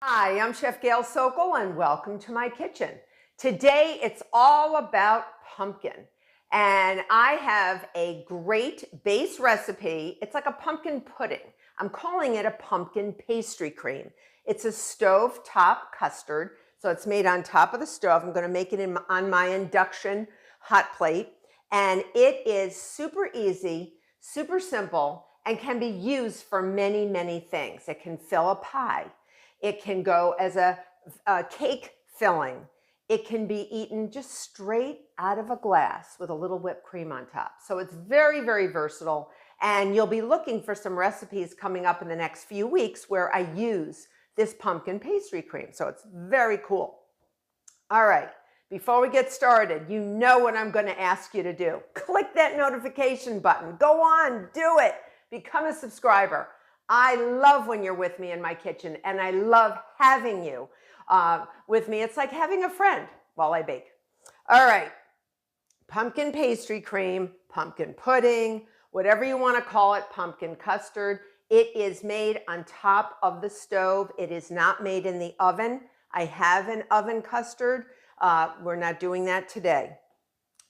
Hi, I'm Chef Gail Sokol and welcome to my kitchen. Today it's all about pumpkin and I have a great base recipe. It's like a pumpkin pudding. I'm calling it a pumpkin pastry cream. It's a stove-top custard, so it's made on top of the stove. I'm going to make it on my induction hot plate, and it is super easy, super simple, and can be used for many, many things. It can fill a pie. It can go as a cake filling. It can be eaten just straight out of a glass with a little whipped cream on top. So it's very, very versatile. And you'll be looking for some recipes coming up in the next few weeks where I use this pumpkin pastry cream. So it's very cool. All right, before we get started, you know what I'm going to ask you to do. Click that notification button. Go on, do it. Become a subscriber. I love when you're with me in my kitchen, and I love having you with me. It's like having a friend while I bake. All right, pumpkin pastry cream, pumpkin pudding, whatever you want to call it, pumpkin custard. It is made on top of the stove. It is not made in the oven. I have an oven custard. We're not doing that today.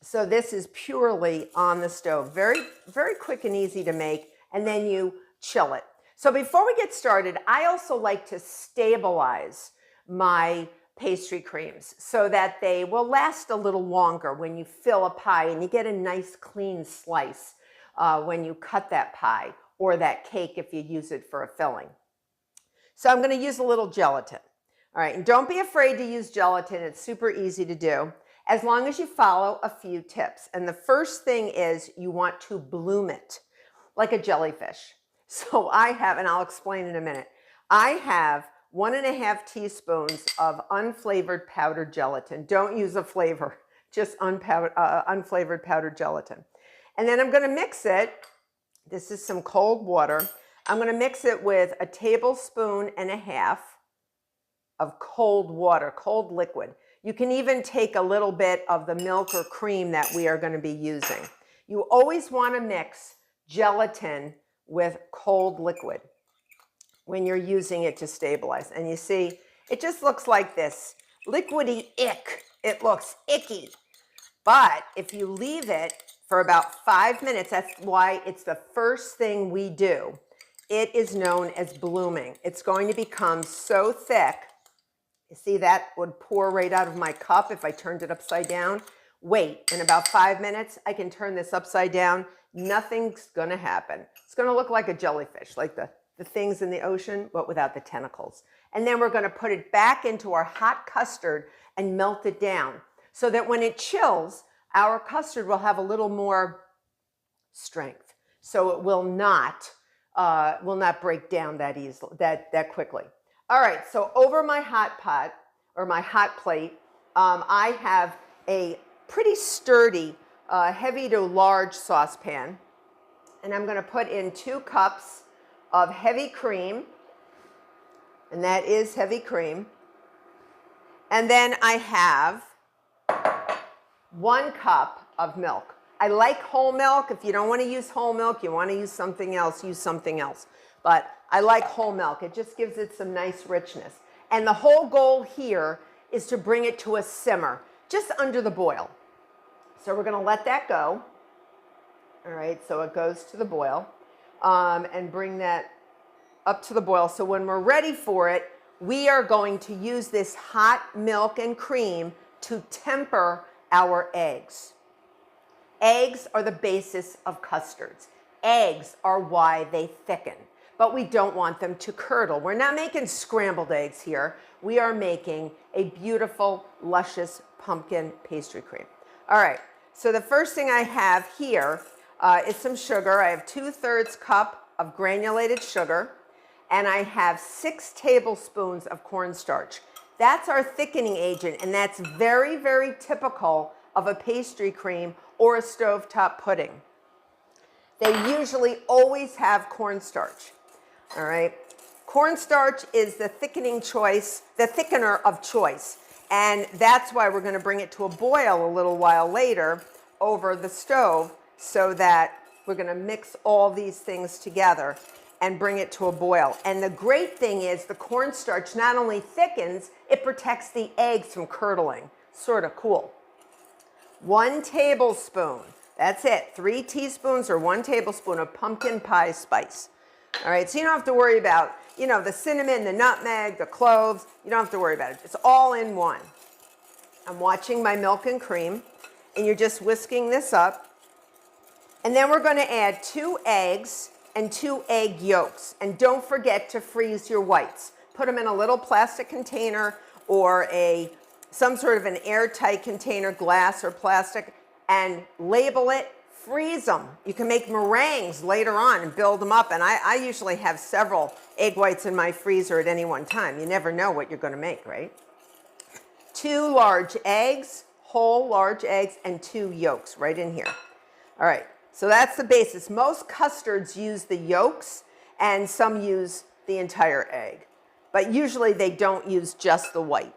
So this is purely on the stove. Very, very quick and easy to make, and then you chill it. So before we get started, I also like to stabilize my pastry creams so that they will last a little longer when you fill a pie and you get a nice clean slice when you cut that pie or that cake if you use it for a filling. So I'm going to use a little gelatin. All right, and don't be afraid to use gelatin. It's super easy to do as long as you follow a few tips. And the first thing is you want to bloom it like a jellyfish. So I have, and I'll explain in a minute, I have 1.5 teaspoons of unflavored powdered gelatin. Don't use a flavor, just unflavored powdered gelatin. And then I'm going to mix it. This is some cold water. I'm going to mix it with 1.5 tablespoons of cold water, cold liquid. You can even take a little bit of the milk or cream that we are going to be using. You always want to mix gelatin with cold liquid when you're using it to stabilize. And you see, it just looks like this liquidy ick. It looks icky. But if you leave it for about 5 minutes, that's why it's the first thing we do. It is known as blooming. It's going to become so thick. You see, that would pour right out of my cup if I turned it upside down. Wait, in about 5 minutes, I can turn this upside down. Nothing's going to happen. It's going to look like a jellyfish, like the things in the ocean, but without the tentacles. And then we're going to put it back into our hot custard and melt it down so that when it chills, our custard will have a little more strength. So it will not break down that easily, that quickly. All right, so over my hot pot or my hot plate, I have a pretty sturdy, heavy to large saucepan, and I'm going to put in 2 cups of heavy cream, and that is heavy cream. And then I have 1 cup of milk. I like whole milk. If you don't want to use whole milk, you want to use something else, use something else. But I like whole milk. It just gives it some nice richness. And the whole goal here is to bring it to a simmer, just under the boil. So we're going to let that go. All right, so it goes to the boil, and bring that up to the boil. So when we're ready for it, we are going to use this hot milk and cream to temper our eggs. Eggs are the basis of custards. Eggs are why they thicken, but we don't want them to curdle. We're not making scrambled eggs here. We are making a beautiful, luscious pumpkin pastry cream. All right, so the first thing I have here is some sugar. I have 2/3 cup of granulated sugar, and I have 6 tablespoons of cornstarch. That's our thickening agent, and that's very, very typical of a pastry cream or a stovetop pudding. They usually always have cornstarch. All right. Cornstarch is the thickening choice, the thickener of choice. And that's why we're going to bring it to a boil a little while later over the stove so that we're going to mix all these things together and bring it to a boil. And the great thing is the cornstarch not only thickens, it protects the eggs from curdling. Sort of cool. 1 tablespoon, that's it, 3 teaspoons or 1 tablespoon of pumpkin pie spice. All right, so you don't have to worry about, you know, the cinnamon, the nutmeg, the cloves. You don't have to worry about it. It's all in one. I'm watching my milk and cream, and you're just whisking this up. And then we're going to add 2 eggs and 2 egg yolks. And don't forget to freeze your whites. Put them in a little plastic container or some sort of an airtight container, glass or plastic, and label it. Freeze them. You can make meringues later on and build them up. And I usually have several egg whites in my freezer at any one time. You never know what you're going to make, right? 2 large eggs, whole large eggs, and 2 yolks right in here. All right, so that's the basis. Most custards use the yolks, and some use the entire egg. But usually they don't use just the white.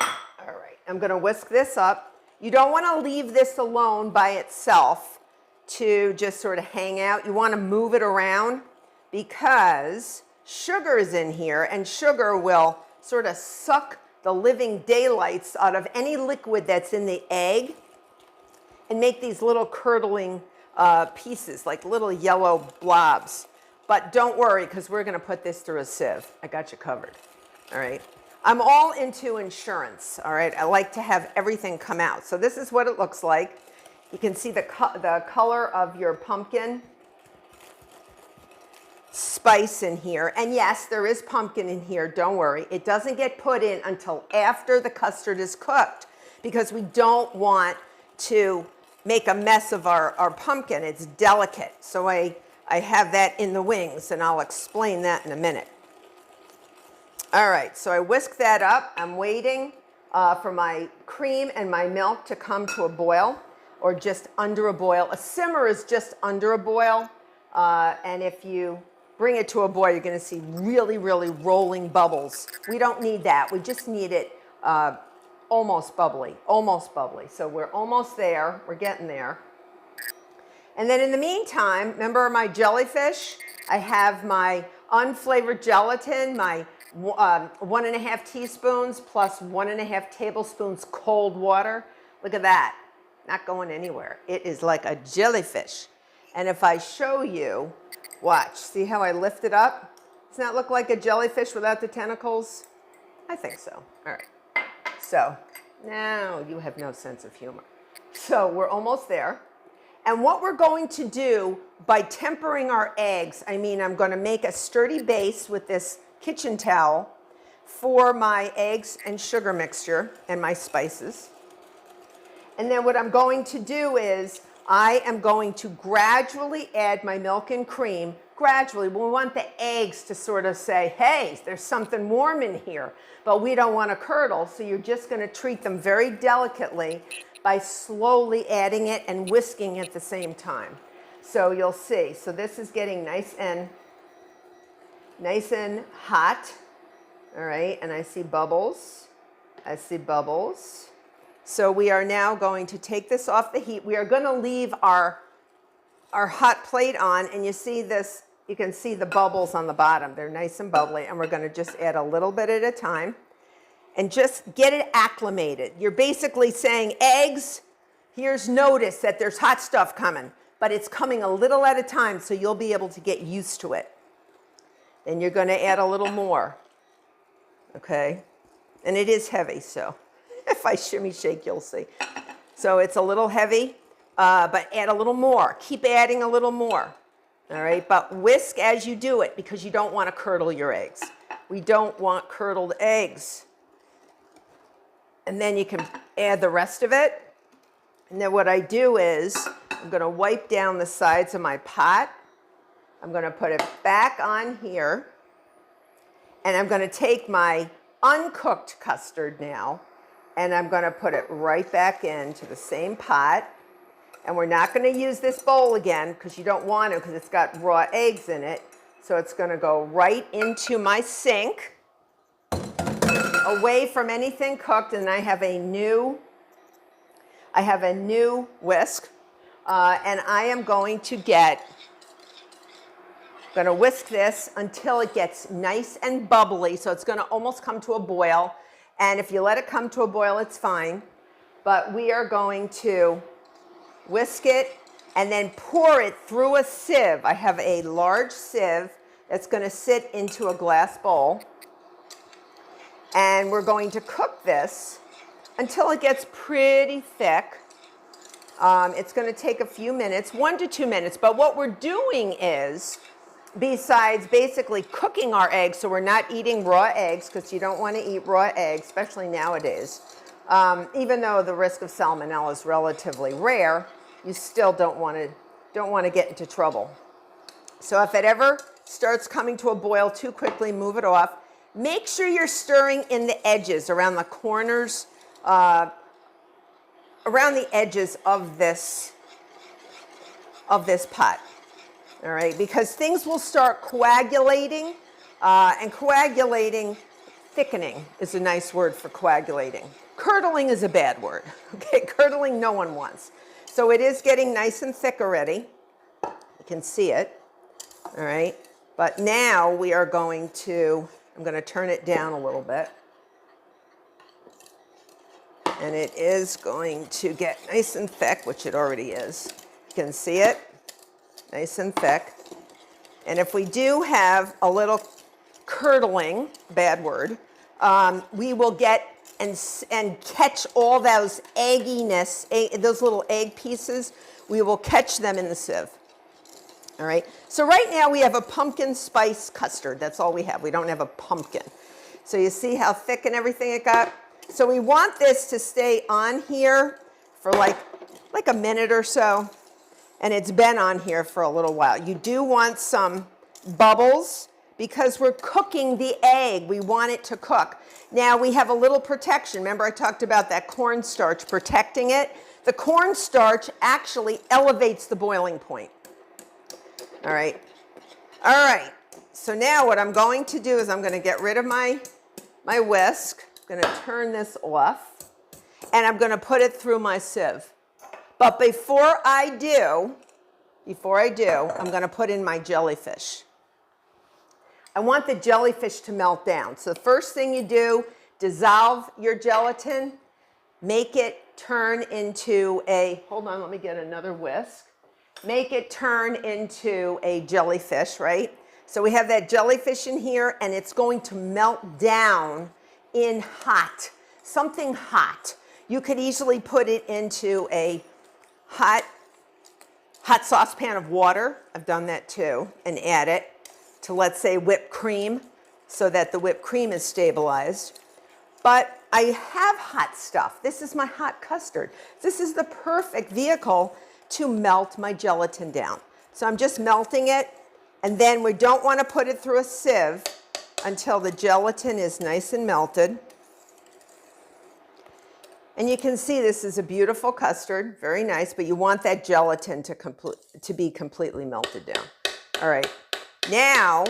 All right, I'm going to whisk this up. You don't want to leave this alone by itself to just sort of hang out. You want to move it around because sugar is in here, and sugar will sort of suck the living daylights out of any liquid that's in the egg and make these little curdling pieces, like little yellow blobs. But don't worry, because we're going to put this through a sieve. I got you covered. All right. I'm all into insurance. All right. I like to have everything come out. So this is what it looks like. You can see the color of your pumpkin spice in here. And yes, there is pumpkin in here. Don't worry. It doesn't get put in until after the custard is cooked because we don't want to make a mess of our pumpkin. It's delicate. So I have that in the wings, and I'll explain that in a minute. All right, so I whisk that up. I'm waiting for my cream and my milk to come to a boil, or just under a boil. A simmer is just under a boil, and if you bring it to a boil, you're going to see really, really rolling bubbles. We don't need that. We just need it almost bubbly, almost bubbly. So we're almost there. We're getting there. And then in the meantime, remember my jellyfish? I have my unflavored gelatin, my 1.5 teaspoons plus 1.5 tablespoons cold water. Look at that. Not going anywhere. It is like a jellyfish. And if I show you, watch, see how I lift it up? Doesn't that look like a jellyfish without the tentacles? I think so. All right. So now you have no sense of humor. So we're almost there. And what we're going to do by tempering our eggs, I'm going to make a sturdy base with this kitchen towel for my eggs and sugar mixture and my spices. And then what I'm going to do is I am going to gradually add my milk and cream. Gradually, we want the eggs to sort of say, hey, there's something warm in here, but we don't want to curdle. So you're just going to treat them very delicately by slowly adding it and whisking at the same time. So you'll see. So this is getting nice and hot. All right, and I see bubbles. I see bubbles. So we are now going to take this off the heat. We are going to leave our hot plate on, and you see this, you can see the bubbles on the bottom. They're nice and bubbly, and we're going to just add a little bit at a time and just get it acclimated. You're basically saying, eggs, here's notice that there's hot stuff coming, but it's coming a little at a time, so you'll be able to get used to it. Then you're going to add a little more, okay? And it is heavy, so if I shimmy shake, you'll see. So it's a little heavy, but add a little more. Keep adding a little more, all right? But whisk as you do it because you don't want to curdle your eggs. We don't want curdled eggs. And then you can add the rest of it. And then what I do is I'm going to wipe down the sides of my pot. I'm going to put it back on here. And I'm going to take my uncooked custard now, and I'm going to put it right back into the same pot. And we're not going to use this bowl again because you don't want to, because it's got raw eggs in it. So it's going to go right into my sink, away from anything cooked. And I have a new whisk, and I am going to get I'm going to whisk this until it gets nice and bubbly. So it's going to almost come to a boil. And if you let it come to a boil, it's fine. But we are going to whisk it and then pour it through a sieve. I have a large sieve that's going to sit into a glass bowl. And we're going to cook this until it gets pretty thick. It's going to take a few minutes, 1 to 2 minutes. But what we're doing is, besides basically cooking our eggs, so we're not eating raw eggs, because you don't want to eat raw eggs, especially nowadays. Even though the risk of salmonella is relatively rare, you still don't want to get into trouble. So if it ever starts coming to a boil too quickly, move it off. Make sure you're stirring in the edges, around the corners, around the edges of this pot. All right, because things will start coagulating, and coagulating, thickening is a nice word for coagulating. Curdling is a bad word. Okay, curdling no one wants. So it is getting nice and thick already. You can see it. All right, but now we are going to, I'm going to turn it down a little bit. And it is going to get nice and thick, which it already is. You can see it, nice and thick. And if we do have a little curdling, bad word, we will get and catch all those egginess, those little egg pieces, we will catch them in the sieve. All right, so right now we have a pumpkin spice custard. That's all we have. We don't have a pumpkin. So you see how thick and everything it got? So we want this to stay on here for like a minute or so, and it's been on here for a little while. You do want some bubbles because we're cooking the egg. We want it to cook. Now we have a little protection. Remember I talked about that cornstarch protecting it? The cornstarch actually elevates the boiling point. All right. All right. So now what I'm going to do is I'm going to get rid of my whisk. I'm going to turn this off, and I'm going to put it through my sieve. But before I do, I'm going to put in my jellyfish. I want the jellyfish to melt down. So the first thing you do, dissolve your gelatin, make it turn into a, hold on, let me get another whisk. Make it turn into a jellyfish, right? So we have that jellyfish in here, and it's going to melt down in hot, something hot. You could easily put it into a hot saucepan of water. I've done that too, and add it to, let's say, whipped cream, so that the whipped cream is stabilized. But I have hot stuff. This is my hot custard. This is the perfect vehicle to melt my gelatin down. So I'm just melting it, and then we don't want to put it through a sieve until the gelatin is nice and melted. And you can see this is a beautiful custard, very nice, but you want that gelatin to be completely melted down. All right, now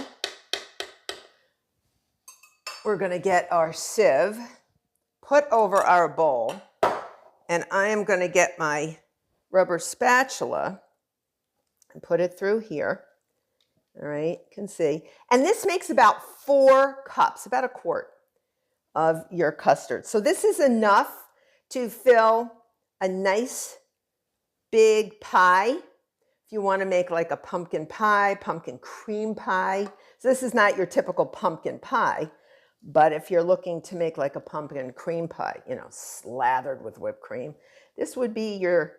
we're going to get our sieve put over our bowl, and I am going to get my rubber spatula and put it through here. All right, you can see. And this makes about 4 cups, about a quart of your custard. So this is enough to fill a nice big pie. If you want to make like a pumpkin pie, pumpkin cream pie. So this is not your typical pumpkin pie, but if you're looking to make like a pumpkin cream pie, you know, slathered with whipped cream, this would be your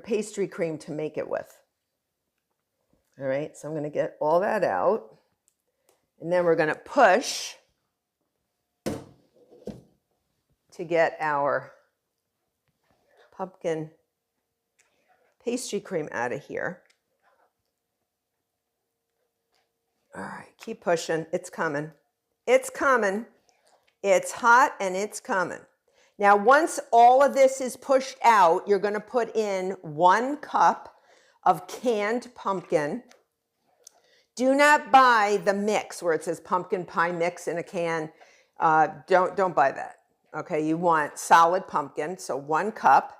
pastry cream to make it with. All right, so I'm going to get all that out, and then we're going to push to get our pumpkin pastry cream out of here. All right, keep pushing. It's coming. It's coming. It's hot and it's coming. Now, once all of this is pushed out, you're going to put in 1 cup of canned pumpkin. Do not buy the mix where it says pumpkin pie mix in a can. Don't buy that. Okay, you want solid pumpkin, so 1 cup.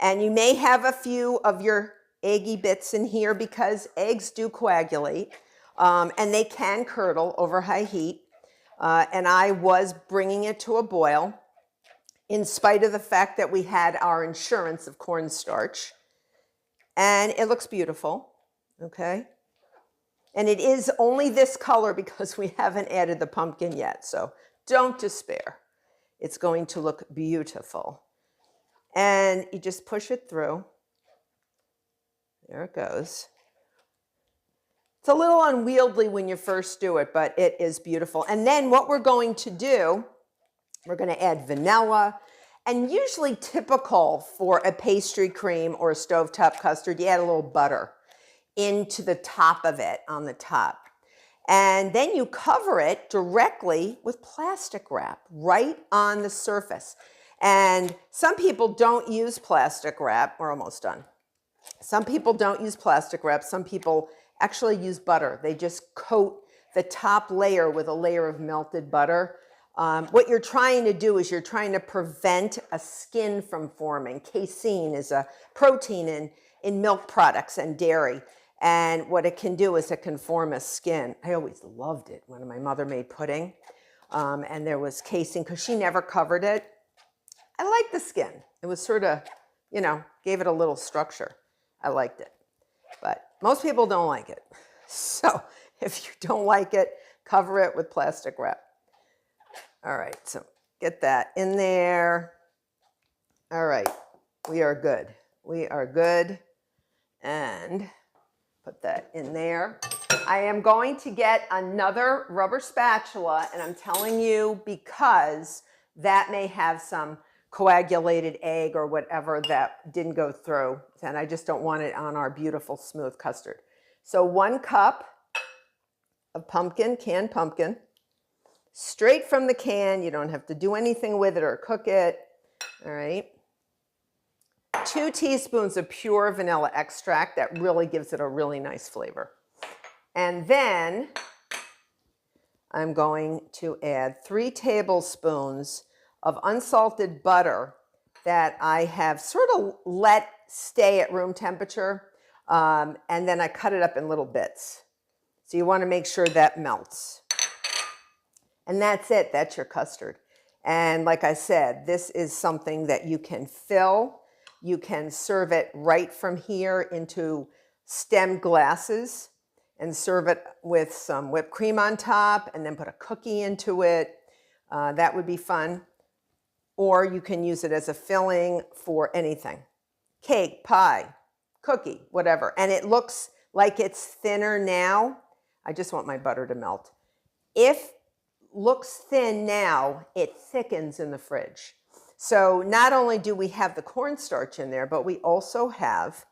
And you may have a few of your eggy bits in here because eggs do coagulate. And they can curdle over high heat. And I was bringing it to a boil in spite of the fact that we had our insurance of cornstarch. And it looks beautiful, okay? And it is only this color because we haven't added the pumpkin yet, so don't despair. It's going to look beautiful. And you just push it through. There it goes. It's a little unwieldy when you first do it, but it is beautiful. And then what we're going to do, we're going to add vanilla. And usually typical for a pastry cream or a stovetop custard, you add a little butter into the top of it, on the top. And then you cover it directly with plastic wrap right on the surface. And some people don't use plastic wrap. We're almost done. Some people don't use plastic wrap. Some people actually use butter. They just coat the top layer with a layer of melted butter. What you're trying to do is you're trying to prevent a skin from forming. Casein is a protein in milk products and dairy. And what it can do is it can form a skin. I always loved it when my mother made pudding. And there was casein because she never covered it. I liked the skin. It was sort of, you know, gave it a little structure. I liked it. But most people don't like it. So if you don't like it, cover it with plastic wrap. All right, so get that in there. All right, we are good. We are good. And put that in there. I am going to get another rubber spatula, and I'm telling you because that may have some coagulated egg or whatever that didn't go through, and I just don't want it on our beautiful smooth custard. So 1 cup of pumpkin, canned pumpkin, straight from the can. You don't have to do anything with it or cook it. All right. 2 teaspoons of pure vanilla extract. That really gives it a really nice flavor. And then I'm going to add 3 tablespoons of unsalted butter that I have sort of let stay at room temperature. And then I cut it up in little bits. So you want to make sure that melts. And that's it. That's your custard. And like I said, this is something that you can fill. You can serve it right from here into stemmed glasses and serve it with some whipped cream on top and then put a cookie into it. That would be fun. Or you can use it as a filling for anything. Cake, pie, cookie, whatever. And it looks like it's thinner now. I just want my butter to melt. If looks thin now, it thickens in the fridge. So not only do we have the cornstarch in there, but we also have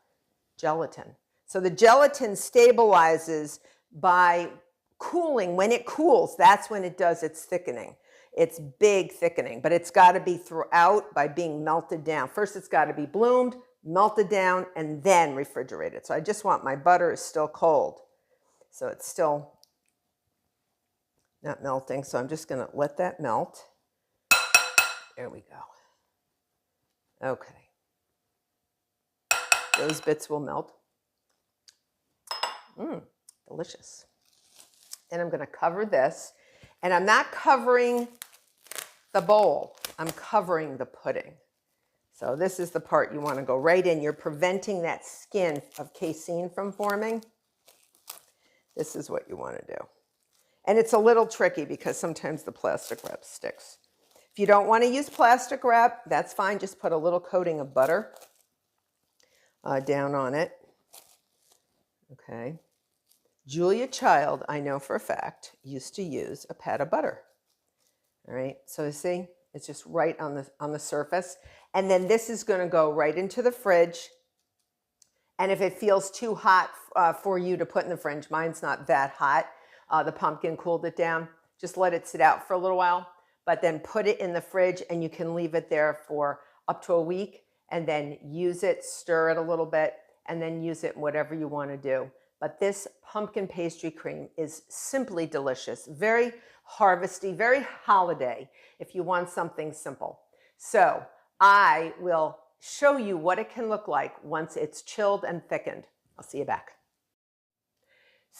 gelatin. So the gelatin stabilizes by cooling. When it cools, that's when it does its thickening. It's big thickening, but it's got to be throughout by being melted down. First, it's got to be bloomed, melted down, and then refrigerated. So I just want my butter is still cold. So it's still not melting. So I'm just going to let that melt. There we go. Okay. Those bits will melt. Delicious. And I'm going to cover this. And I'm not covering the bowl. I'm covering the pudding. So this is the part you want to go right in. You're preventing that skin of casein from forming. This is what you want to do. And it's a little tricky because sometimes the plastic wrap sticks. If you don't want to use plastic wrap, that's fine. Just put a little coating of butter down on it. Okay. Julia Child, I know for a fact, used to use a pat of butter. All right, so you see, it's just right on the surface. And then this is going to go right into the fridge. And if it feels too hot for you to put in the fridge, mine's not that hot. The pumpkin cooled it down. Just let it sit out for a little while, but then put it in the fridge and you can leave it there for up to a week and then use it, stir it a little bit, and then use it whatever you want to do. But this pumpkin pastry cream is simply delicious, very harvesty, very holiday if you want something simple. So I will show you what it can look like once it's chilled and thickened. I'll see you back.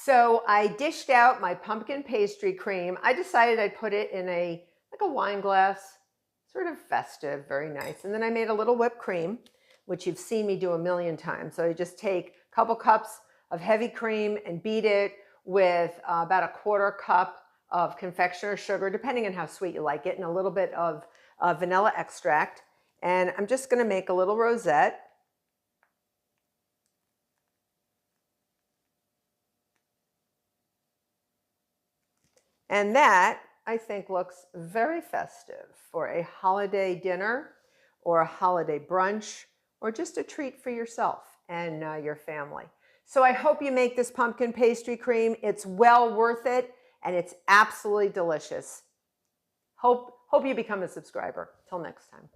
So I dished out my pumpkin pastry cream. I decided I'd put it in like a wine glass, sort of festive, very nice. And then I made a little whipped cream, which you've seen me do a million times. So I just take a couple cups of heavy cream and beat it with about a quarter cup of confectioner's sugar, depending on how sweet you like it, and a little bit of vanilla extract. And I'm just going to make a little rosette. And that, I think, looks very festive for a holiday dinner or a holiday brunch or just a treat for yourself and your family. So I hope you make this pumpkin pastry cream. It's well worth it, and it's absolutely delicious. Hope you become a subscriber. Till next time.